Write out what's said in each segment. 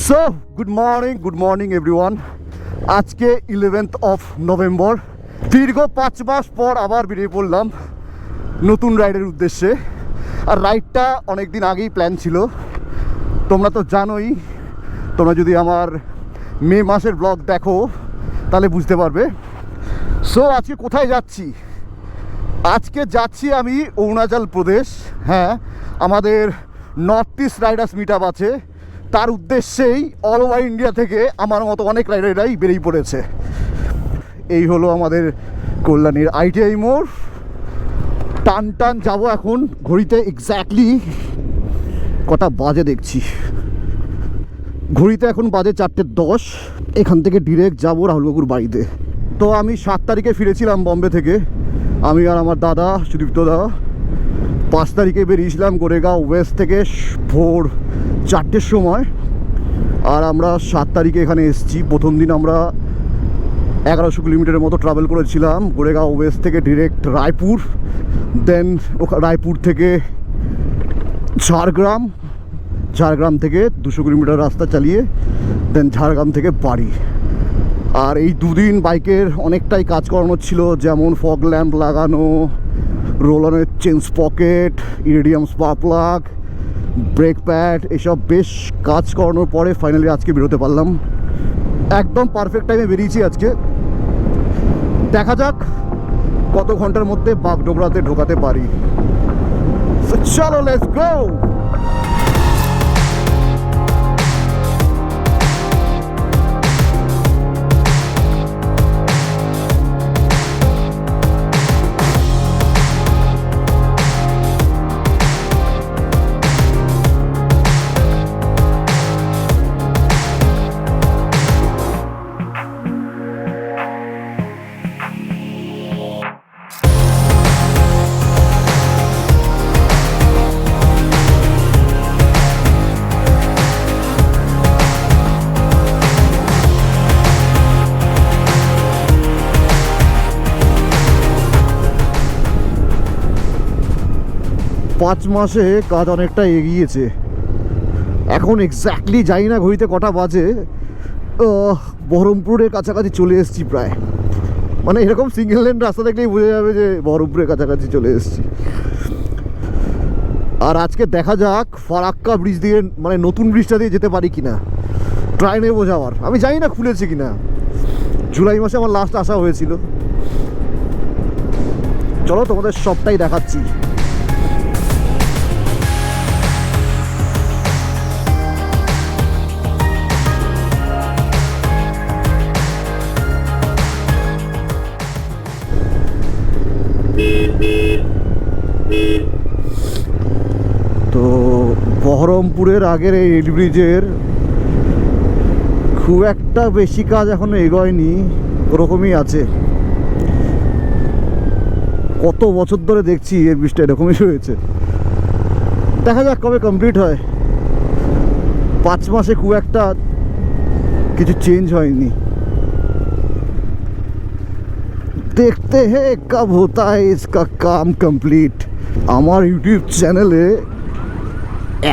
So good morning everyone. আজকে 11th of November. দীর্ঘ 5 মাস পর আবার বেরিয়ে পড়লাম নতুন রাইডের উদ্দেশ্যে। আর রাইডটা অনেক দিন আগেই প্ল্যান ছিল, তোমরা তো জানোই। তোমরা যদি আমার মে মাসের ব্লগ দেখো তাহলে বুঝতে পারবে। সো আজকে কোথায় যাচ্ছি? আজকে যাচ্ছি আমি অরুণাচল প্রদেশ। হ্যাঁ, আমাদের north east riders meet up আছে, তার উদ্দেশ্যেই অল ওভার ইন্ডিয়া থেকে আমার মতো অনেক রাইডাররাই বেরিয়ে পড়েছে। এই হলো আমাদের কল্যাণীর ITI মোড়। টান যাবো এখন। ঘড়িতে এক্স্যাক্টলি কটা বাজে দেখছি, ঘড়িতে এখন বাজে 4:10। এখান থেকে ডিরেক্ট যাবো রাহুলবাবুর বাড়িতে। তো আমি 7 তারিখে ফিরেছিলাম বম্বে থেকে, আমি আর আমার দাদা সুদীপ্ত দা। 5 তারিখে বেরিয়েছিলাম গোরেগাঁও ওয়েস্ট থেকে ভোর 4টের সময়। আর আমরা 7 তারিখে এখানে এসেছি। প্রথম দিন আমরা 1100 কিলোমিটারের মতো ট্রাভেল করেছিলাম গোরেগাঁও ওয়েস্ট থেকে ডিরেক্ট রায়পুর, দেন রায়পুর থেকে ঝাড়গ্রাম থেকে 200 কিলোমিটার রাস্তা চালিয়ে দেন ঝাড়গ্রাম থেকে বাড়ি। আর এই দুদিন বাইকের অনেকটাই কাজ করানো ছিল, যেমন ফগ ল্যাম্প লাগানো, রোলারের change pocket, iridium spark plug, brake pad, এসব বেশ কাজ করানোর পরে ফাইনালি আজকে বেরোতে পারলাম। একদম পারফেক্ট টাইমে বেরিয়েছি আজকে। দেখা যাক কত ঘন্টার মধ্যে বাগডোগরাতে ঢোকাতে পারি। চলো, লেটস গো। 5 মাসে কাজ অনেকটা এগিয়েছে। এখন এক্স্যাক্টলি জানি না ঘড়িতে কটা বাজে, বহরমপুরের কাছাকাছি চলে এসেছি প্রায়। মানে এরকম সিঙ্গেল লেন রাস্তা দেখলেই বোঝা যাবে যে বহরমপুরের কাছাকাছি চলে এসেছি। আর আজকে দেখা যাক ফারাক্কা ব্রিজ দিয়ে, মানে নতুন ব্রিজটা দিয়ে যেতে পারি কিনা। ট্রাই নেবো যাওয়ার। আমি জানি না খুলেছে কিনা। জুলাই মাসে আমার লাস্ট আসা হয়েছিল। চলো তোমাদের সবটাই দেখাচ্ছি। তো বহরমপুরের আগের এই রেল ব্রিজের খুব একটা বেশি কাজ এখনো এগোয়নি, ওরকমই আছে। কত বছর ধরে দেখছি এই ব্রিজটা এরকমই হয়েছে। দেখা যাক কবে কমপ্লিট হয়। 5 মাসে খুব একটা কিছু চেঞ্জ হয়নি। দেখতে হে কব হতা হ্যায় ইসকা কাম কমপ্লিট। আমার ইউটিউব চ্যানেলে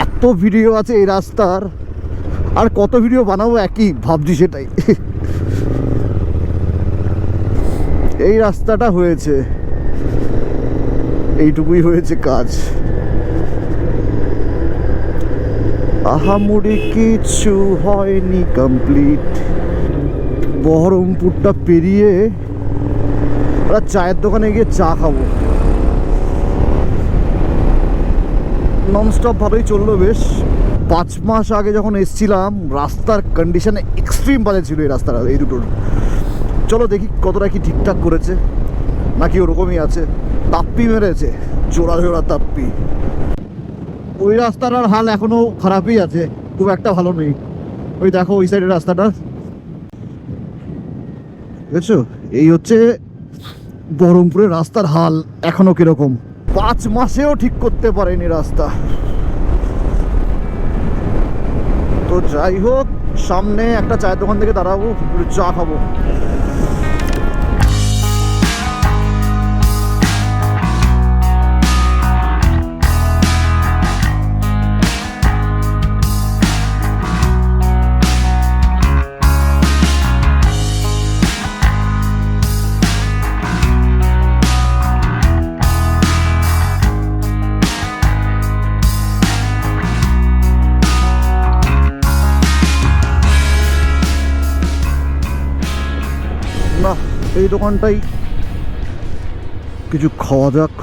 এত ভিডিও আছে এই রাস্তার, আর কত ভিডিও বানাবো একই ভাবছি, সেটাই। এই রাস্তাটা হয়েছে, এইটুকুই হয়েছে কাজ। আহামরি কিছু হয়নি কমপ্লিট। বহরমপুরটা পেরিয়ে ওরা চায়ের দোকানে গিয়ে চা খাবো। ননস্টপ ভালোই চললো বেশ। 5 মাস আগে যখন এসছিলাম রাস্তার কন্ডিশনে এক্সট্রিম বাজে ছিল এই রাস্তাটা, এই দুটোর। চলো দেখি কতটা কি ঠিকঠাক করেছে, নাকি ওরকমই আছে। তাপ্পি মেরেছে, জোড়া তাপ্পি। ওই রাস্তাটার হাল এখনো খারাপই আছে, খুব একটা ভালো নেই। ওই দেখো ওই সাইডের রাস্তাটা, বুঝছো? এই হচ্ছে বহরমপুরের রাস্তার হাল এখনো কিরকম। 5 মাসেও ঠিক করতে পারেনি রাস্তা। তো যাই হোক, সামনে একটা চায়ের দোকান থেকে দাঁড়াবো, চা খাবো। এই দোকানটাই কিছু খাওয়া যাক।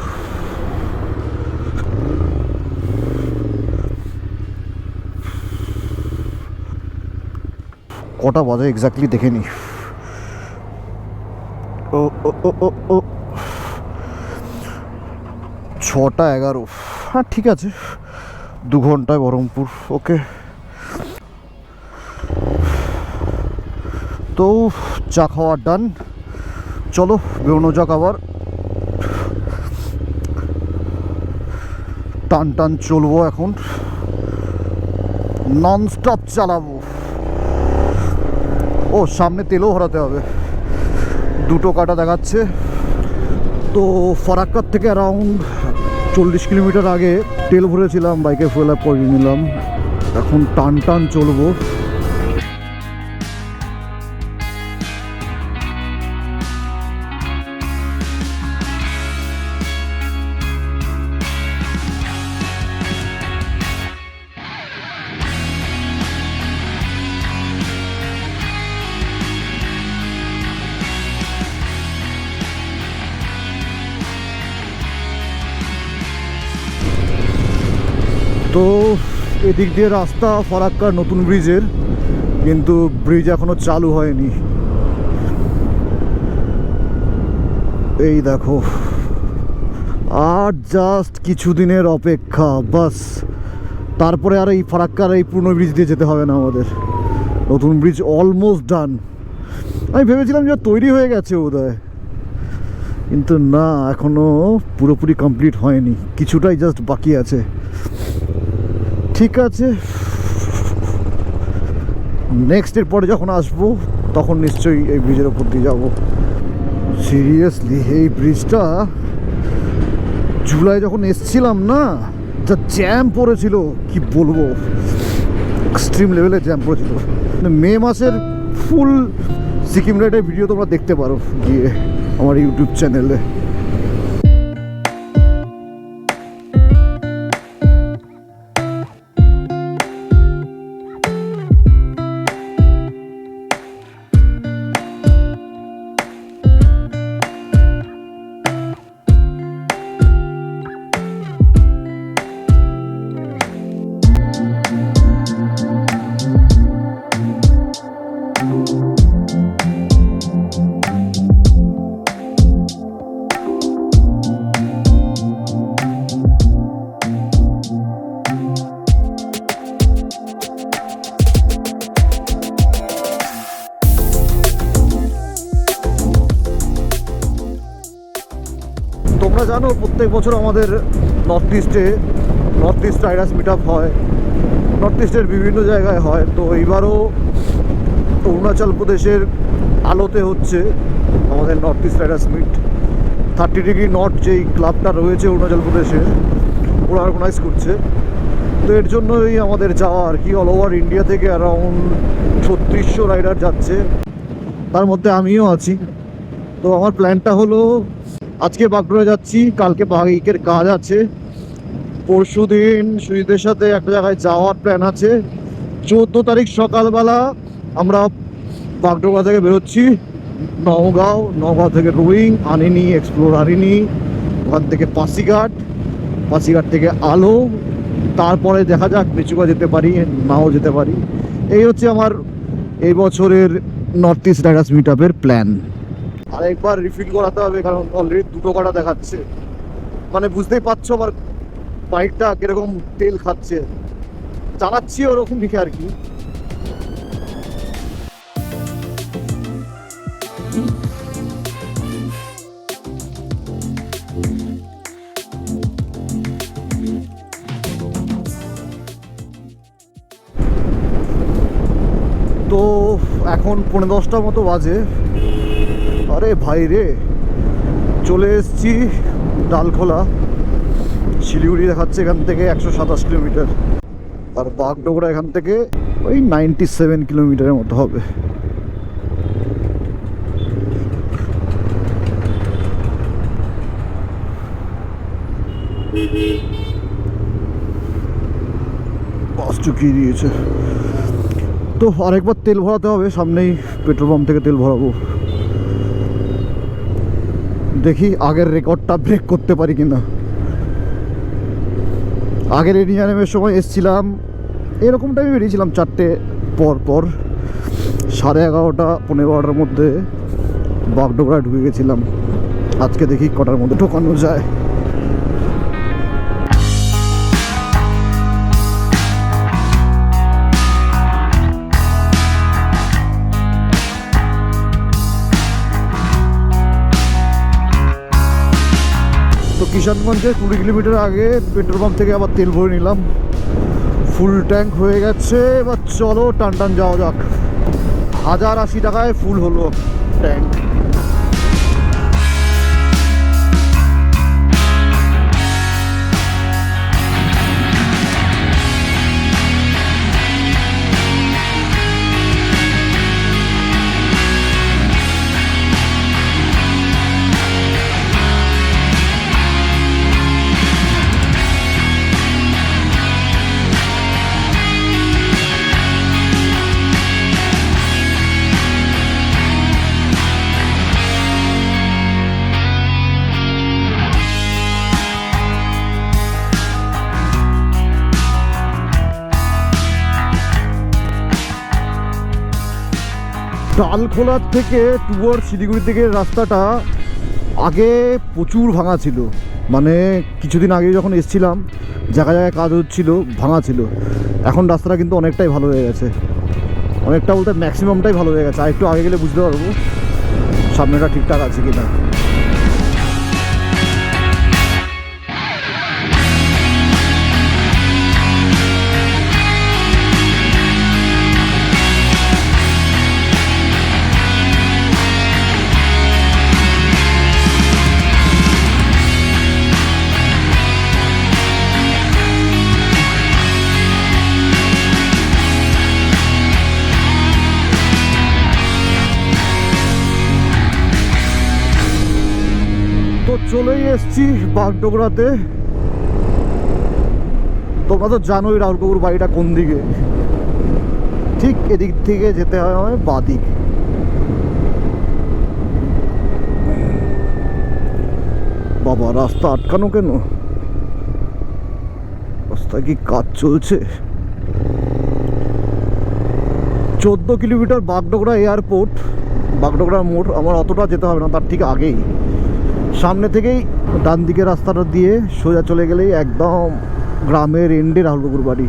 কটা বাজে এক্স্যাক্টলি দেখে নি। ও ও ও ও ও 6:11। হ্যাঁ ঠিক আছে, 2 ঘন্টায় বহরমপুর। ওকে, তো চা খাওয়া ডান, চলো বেরোনো যাক। আবার টান টান চলবো এখন, নন স্টপ চালাবো। ও সামনে তেলও ভরাতে হবে, 2 কাটা দেখাচ্ছে। তো ফারাক্কার থেকে অ্যারাউন্ড 40 কিলোমিটার আগে তেল ভরেছিলাম, বাইকে ফুয়েল আপ করে নিলাম। এখন টান টান চলবো। তো এদিক দিয়ে রাস্তা ফারাক্কার নতুন ব্রিজের, কিন্তু ব্রিজ এখনো চালু হয়নি। এই দেখো, আর জাস্ট কিছুদিনের অপেক্ষা বাস, তারপরে আর এই ফারাক্কার এই পুরনো ব্রিজ দিয়ে যেতে হবে না আমাদের। নতুন ব্রিজ অলমোস্ট ডান। আমি ভেবেছিলাম যে তৈরি হয়ে গেছে বোধহয়, কিন্তু না, এখনো পুরোপুরি কমপ্লিট হয়নি, কিছুটাই জাস্ট বাকি আছে। ঠিক আছে, নেক্সট এর পরে যখন আসবো তখন নিশ্চয়ই এই ব্রিজের ওপর দিয়ে যাবো। সিরিয়াসলি এই ব্রিজটা জুলাই যখন এসছিলাম না, যা জ্যাম পড়েছিল কি বলবো, এক্সট্রিম লেভেলে জ্যাম পড়েছিল। মে মাসের ফুল সিকিম রাইডের ভিডিও তোমরা দেখতে পারো গিয়ে আমার ইউটিউব চ্যানেলে। তোমরা জানো প্রত্যেক বছর আমাদের north east riders meet up হয়, নর্থ ইস্টের বিভিন্ন জায়গায় হয়। তো এইবারও অরুণাচল প্রদেশের আলোতে হচ্ছে আমাদের north east riders meet. 30 degree north যেই ক্লাবটা রয়েছে অরুণাচল প্রদেশে, ওরা অর্গানাইজ করছে। তো এর জন্যই আমাদের যাওয়া আর কি। অল ওভার ইন্ডিয়া থেকে অ্যারাউন্ড 3600 রাইডার যাচ্ছে, তার মধ্যে আমিও আছি। তো আমার প্ল্যানটা হলো আজকে বাগডোরা যাচ্ছি, কালকে বাইকের কাজ আছে, পরশু দিন সুজিতের সাথে একটা জায়গায় যাওয়ার প্ল্যান আছে। 14 তারিখ সকালবেলা আমরা বাগডোরা থেকে বেরোচ্ছি নওগাঁও থেকে রোয়িং, আনিনি এক্সপ্লোর আনিনি, ওখান থেকে পাসিঘাট থেকে আলো, তারপরে দেখা যাক মেচুকা যেতে পারি নাও যেতে পারি। এই হচ্ছে আমার এই বছরের নর্থ ইস্ট রাইডার্স মিট আপের প্ল্যান। আরেকবার রিফিল করাতে হবে, কারণ অলরেডি 2 কাটা দেখাচ্ছে। মানে বুঝতেই পারছো আমার বাইকটা কিরকম তেল খাচ্ছে, চালাচ্ছি ওরকম দিকে আর কি। তো এখন 10:45 মতো বাজে। আরে ভাই রে, চলে এসছি ডালখোলা। শিলিগুড়ি দেখাচ্ছে এখান থেকে 127 কিলোমিটার, আর বাগডোগরা এখান থেকে ওই 97 কিলোমিটারের মতো হবে। বাস চুকিয়ে দিয়েছে। তো আরেকবার তেল ভরাতে হবে, সামনেই পেট্রোল পাম্প থেকে তেল ভরাবো। দেখি আগের রেকর্ডটা ব্রেক করতে পারি কিনা। আগের এরিয়ামের সময় এসছিলাম এরকম টাইমে বেরিয়েছিলাম 4টে পর 11:30 11:15টার মধ্যে বাগডোগরা ঢুকে গেছিলাম। আজকে দেখি কটার মধ্যে ঢোকানো যায়। তো কিষানগঞ্জে 20 কিলোমিটার আগে পেট্রোল পাম্প থেকে আবার তেল ভরে নিলাম, ফুল ট্যাঙ্ক হয়ে গেছে। এবার চলো টান টান যাওয়া যাক। 1080 টাকায় ফুল হলো ট্যাঙ্ক। ডালখোলার থেকে টুয়ার্ড শিলিগুড়ি থেকে রাস্তাটা আগে প্রচুর ভাঙা ছিল, মানে কিছুদিন আগে যখন এসছিলাম জায়গায় জায়গায় কাজ হচ্ছিল, ভাঙা ছিল। এখন রাস্তাটা কিন্তু অনেকটাই ভালো হয়ে গেছে, অনেকটা বলতে ম্যাক্সিমামটাই ভালো হয়ে গেছে। আর একটু আগে গেলে বুঝতে পারবো সামনেটা ঠিকঠাক আছে কি না। চলেই এসছি বাগডোগরাতে। তোমরা তো জানোই রাহুল বাড়িটা কোন দিকে, ঠিক এদিক থেকে যেতে হয় আমার বাদিক। বাবা রাস্তা আটকানো কেন? রাস্তায় কি কাজ চলছে? 14 কিলোমিটার বাগডোগরা এয়ারপোর্ট, বাগডোগরা মোড়। আমার অতটা যেতে হবে না, তার ঠিক আগেই সামনে থেকেই ডান দিকে রাস্তাটা দিয়ে সোজা চলে গেলেই একদম গ্রামের এন্ডে রাহুল কাকুর বাড়ি।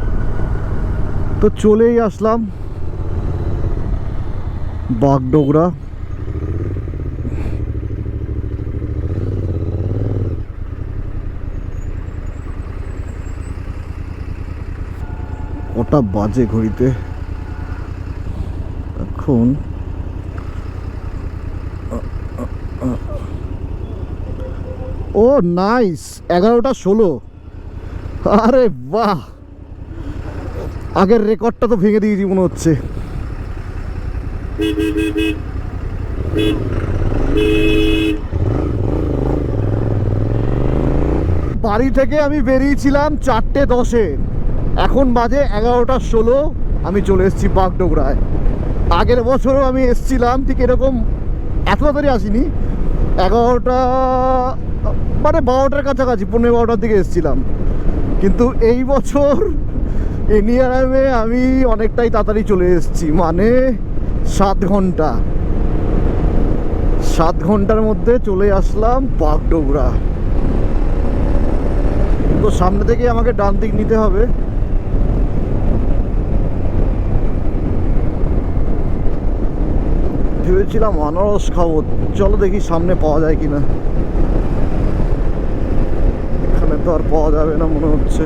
তো চলেই আসলাম বাগডোগরা। কটা বাজে ঘড়িতে এখন? ও নাইস, 11:16। আরে বাহ, আগের রেকর্ডটা তো ভেঙে দিয়েছি মনে হচ্ছে। বাড়ি থেকে আমি বেরিয়েছিলাম 4:10-এ, এখন বাজে 11:16। আমি চলে এসেছি বাগডোগরায়। আগের বছরও আমি এসছিলাম ঠিক এরকম, এত তাড়াতাড়ি আসিনি, 11টা মানে 12টার কাছাকাছি, 12:15টার দিকে এসেছিলাম। কিন্তু এই বছর এনিয়ারামে আমি অনেকটাই তাড়াতাড়ি চলে এসেছি, মানে 7 ঘন্টা। 7 ঘন্টার মধ্যে চলে আসলাম বাগডোগরা। তো সামনে থেকে আমাকে ডান দিক নিতে হবে। ভেবেছিলাম আনারস খাবো, চলো দেখি সামনে পাওয়া যায় কিনা। এখানে তো আর পাওয়া যাবে না মনে হচ্ছে।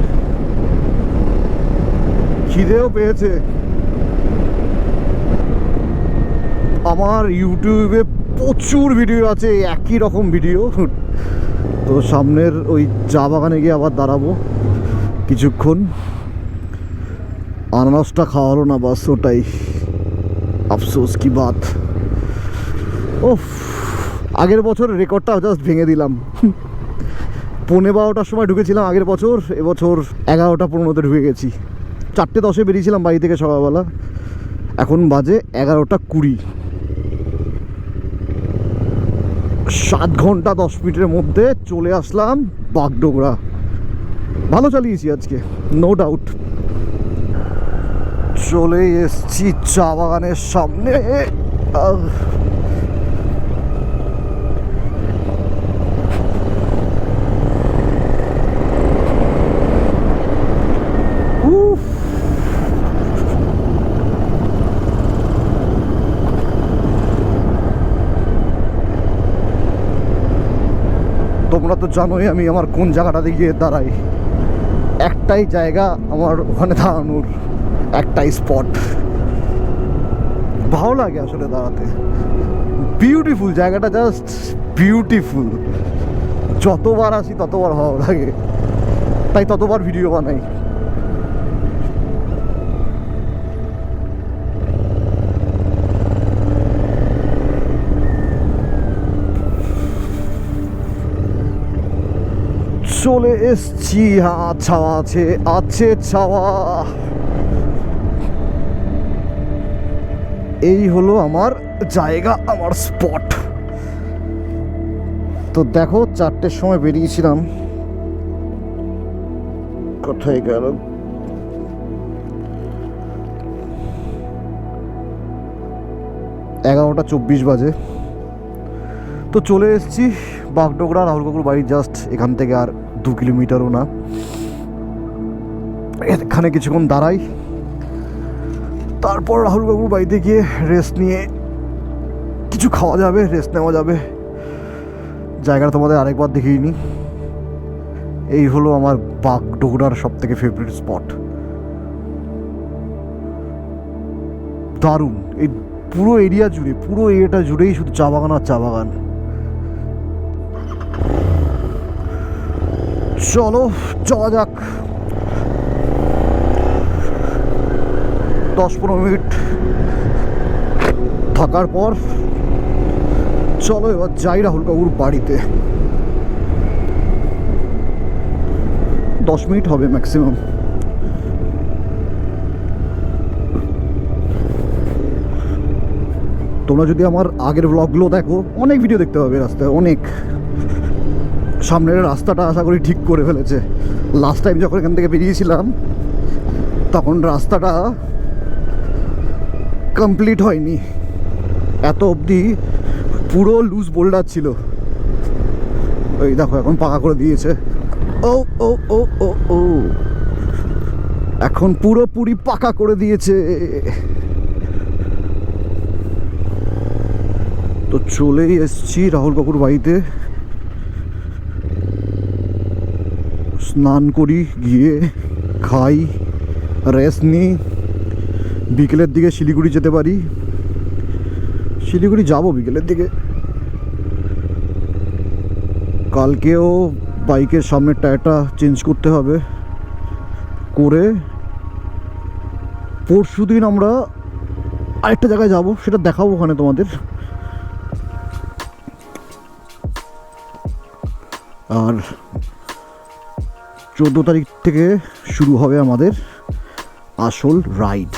খিদেও পেয়েছে। আমার ইউটিউবে প্রচুর ভিডিও আছে, একই রকম ভিডিও। তো সামনের ওই চা বাগানে গিয়ে আবার দাঁড়াবো কিছুক্ষণ। আনারসটা খাওয়া হলো না, বাস ওটাই আফসোস কি বাত। ওফ, আগের বছর রেকর্ডটা জাস্ট ভেঙে দিলাম। 12:15টার সময় ঢুকেছিলাম আগের বছর, এবছর 11:15-তে ঢুকে গেছি। 4:10-এ বেরিয়েছিলাম বাড়ি থেকে সকালবেলা, এখন বাজে 11:20। 7 ঘন্টা 10 মিনিটের মধ্যে চলে আসলাম বাগডোগরা। ভালো চালিয়েছি আজকে, নো ডাউট। চলে এসছি চা বাগানের সামনে। তোমরা তো জানোই আমি আমার কোন জায়গাটাতে গিয়ে দাঁড়াই। একটাই জায়গা আমার ওখানে দাঁড়ানোর, একটাই স্পট। ভালো লাগে আসলে দাঁড়াতে, বিউটিফুল জায়গাটা, জাস্ট বিউটিফুল। যতবার আসি ততবার ভালো লাগে, তাই ততবার ভিডিও বানাই। চলে এসছি। হ্যাঁ, ছাওয়া আছে, আছে ছাওয়া। এই হলো আমার জায়গা, আমার স্পট। তো দেখো 4টের সময় বেরিয়েছিলাম, কোথায় গেল? এগারোটা 24 বাজে। তো চলে এসেছি বাগডোগরা, রাহুল কাকুর বাড়ি জাস্ট এখান থেকে আর 2 কিলোমিটারও না। এখানে কিছুক্ষণ দাঁড়াই, তারপর রাহুল কাকুর বাড়িতে গিয়ে রেস্ট নিয়ে কিছু খাওয়া যাবে, রেস্ট নেওয়া যাবে। জায়গাটা তোমাদের আরেকবার দেখিয়ে নিই। এই হলো আমার বাগডোগরার সব থেকে ফেভারিট স্পট। দারুণ, এই পুরো এরিয়া জুড়ে, পুরো এরিয়াটা জুড়েই শুধু চা বাগান আর চা বাগান। চলো যাওয়া যাক। 10-15 মিনিট থাকার পর চলো এবার যাই রাহুল কাকুর বাড়িতে। 10 মিনিট হবে ম্যাক্সিমাম। তোমরা যদি আমার আগের ব্লগগুলো দেখো, অনেক ভিডিও দেখতে পাবে রাস্তায়, অনেক। সামনের রাস্তাটা আশা করি ঠিক করে ফেলেছে। লাস্ট টাইম যখন এখান থেকে বেরিয়েছিলাম তখন রাস্তাটা কমপ্লিট হয়নি, এত অবধি পুরো লুজ বোল্ডার ছিল। ওই দেখো এখন পাকা করে দিয়েছে। ও ও ও ও ও এখন পুরোপুরি পাকা করে দিয়েছে। তো চলেই এসছি রাহুল কাকুর বাড়িতে। স্নান করি, গিয়ে খাই, রেস্ট নিই। বিকেলের দিকে শিলিগুড়ি যেতে পারি। শিলিগুড়ি যাব বিকেলের দিকে। কালকেও বাইকের সামনের টায়ারটা চেঞ্জ করতে হবে, করে পরশু দিন আমরা আরেকটা জায়গায় যাব, সেটা দেখাবো ওখানে তোমাদের। আর 14 তারিখ থেকে শুরু হবে আমাদের আসল রাইড।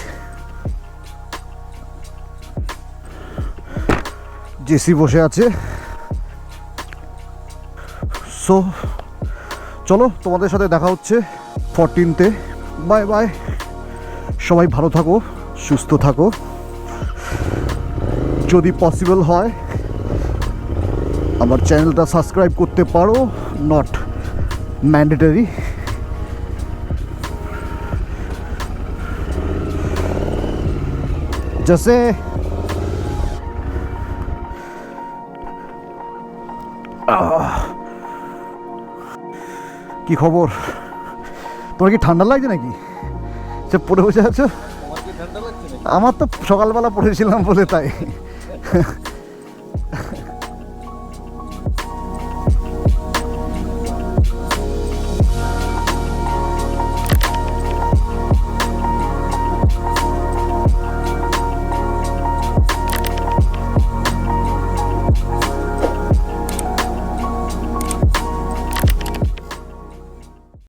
জেসি বসে আছে। সো চলো তোমাদের সাথে দেখা হচ্ছে 14th-এ। বাই বাই, সবাই ভালো থাকো, সুস্থ থাকো। যদি পসিবল হয় আমার চ্যানেলটা সাবস্ক্রাইব করতে পারো, নট ম্যান্ডেটরি। जैसे কি খবর? তোমার কি ঠান্ডা লাগছে নাকি? সে পড়ে বসে আছো? আমার তো সকালবেলা পড়েছিলাম বলে তাই।